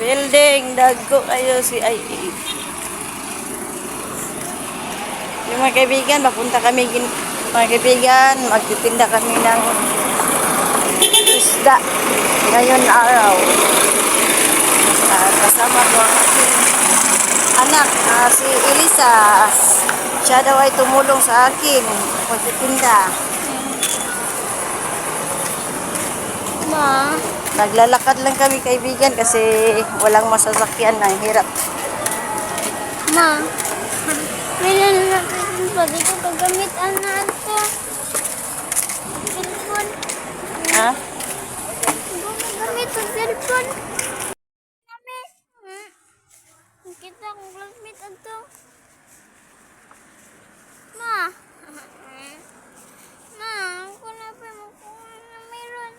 Building, dagko kayo si IE. Yung mga kaibigan, mapunta kami, mga kaibigan, magtitinda kami ng isda ngayon araw. Kasama ko ang aking anak, si Elisa. Siya daw ay tumulong sa akin magtitinda. Ma, Naglalakad lang kami kaibigan kasi walang masasakyan na hirap. ma, meron na natin pag ito paggamit anak ko. Cellphone. Ha? Gamit ang cellphone. Kami. Kita kong classmate ato. Ma. Ma, ako na pa makuha na meron.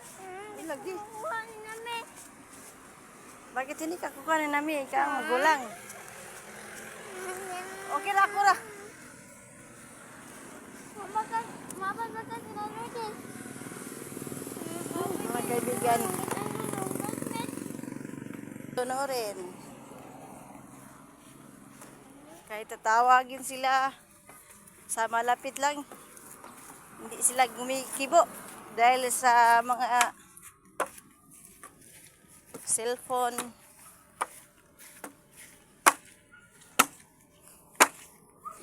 Lagi. Makuha namin. Bakit hindi ka kukuha na namin? Ikaw ang magulang. Okay lang ako ra. Mabagay sila Lourdes. Mga kaibigan, tunurin. Kahit tatawagin sila sa malapit lang, hindi sila gumikibo dahil sa mga cellphone.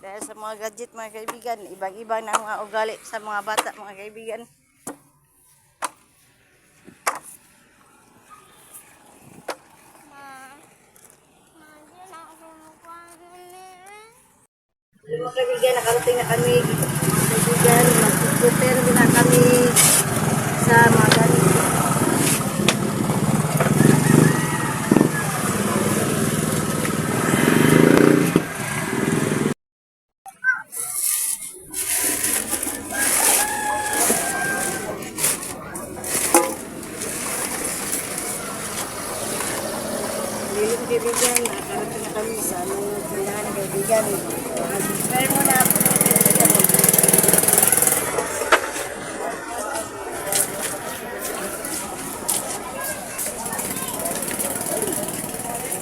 Dahil sa mga gadget mga kaibigan, ibang-ibang na ang mga ugali sa mga bata mga kaibigan. Mga kaibigan, nakarating na kami. Kaibigan, mag-prepare na kami sa mga ganito. Liling kaibigan, nakarating na kami sa tindahan ng kaibigan. Mag-prepare muna ako ng kaibigan.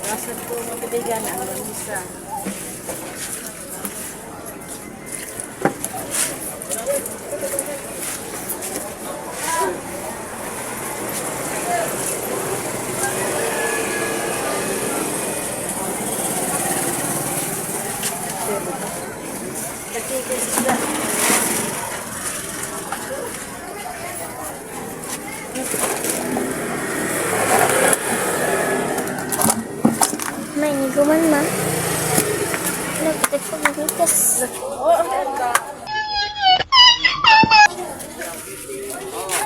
Rasad ko mga kaibigan, ang lamisa. Lagi ko sila. May niguman ma. Nagtitik ko magitas.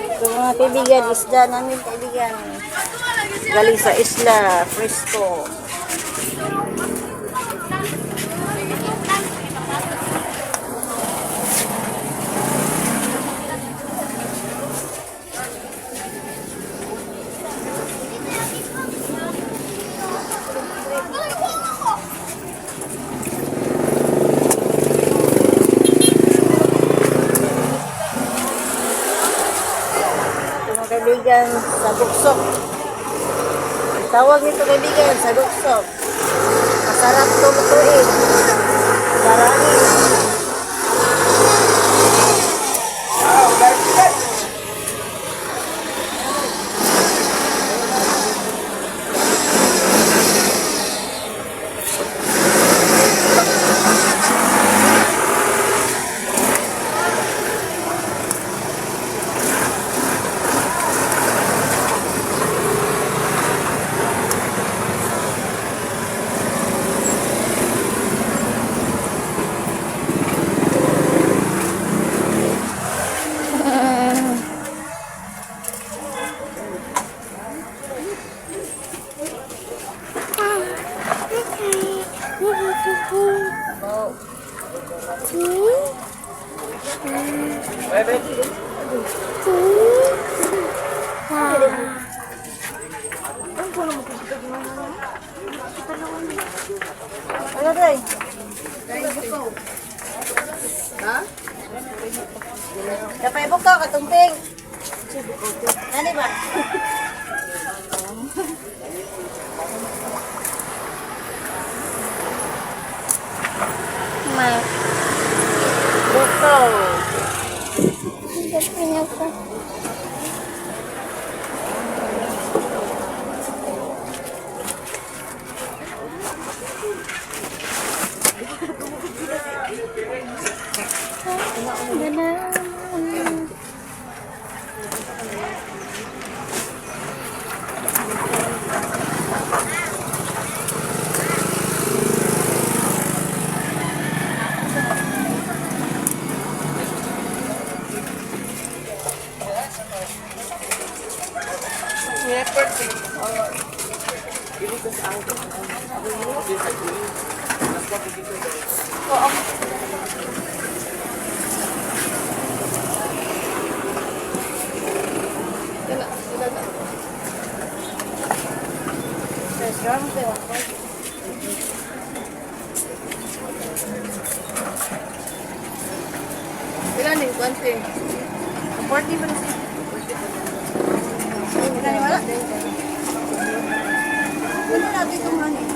Ito mga kaibigan, isda namin kaibigan. Galing sa isla, fresco. Mga kaibigan, saguksok. Ang tawag nito kaibigan, saguksok. Masarap ito lutuin. Darangin. Ano day? Ha? Dapat ibuka ka tumping. Nani ba? Ma. Buko. Gapin ako. Ilan din, konti. 40 pa na siya. Ilan wala? Wala natin itong honey.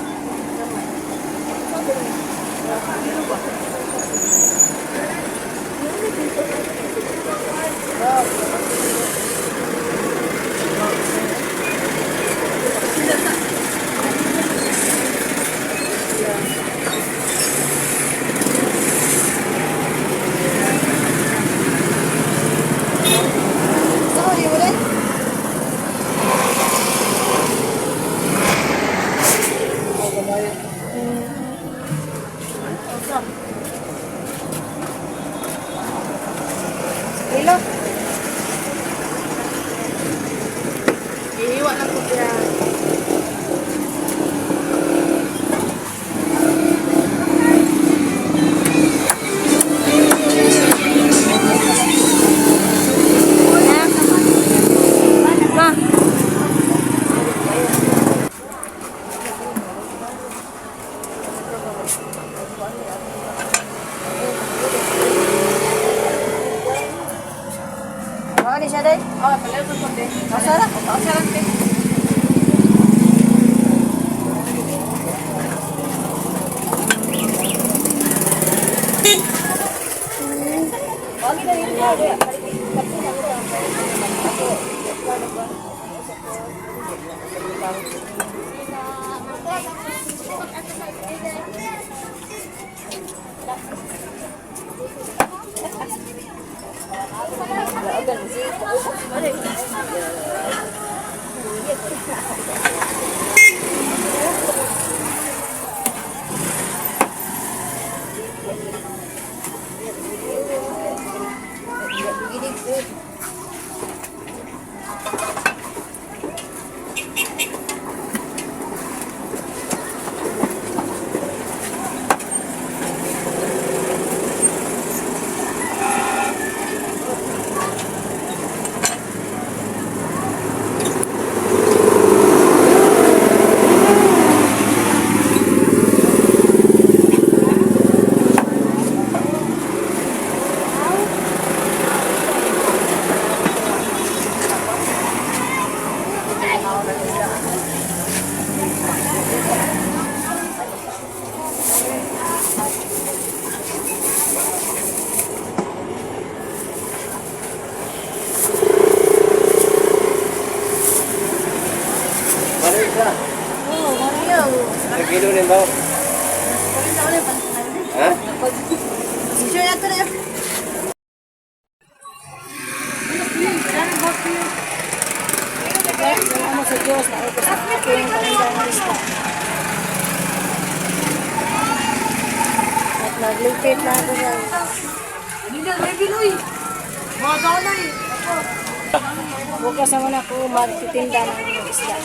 Sorry, ulit. Hello. Iiwa lang ko siya. Ma. Mga ni siya day? Oo, pala ito po day. Masarap. Masarap day. Oh, Mario. Kilo rin ba? Ha? Sure na ito na yun. Salamat sa Diyos na ito sa aking kalindahan isla. At naglipit na ako ng... Hindi, may biloy. Mga kaulay. Bukas naman ako magtitinda ng isla.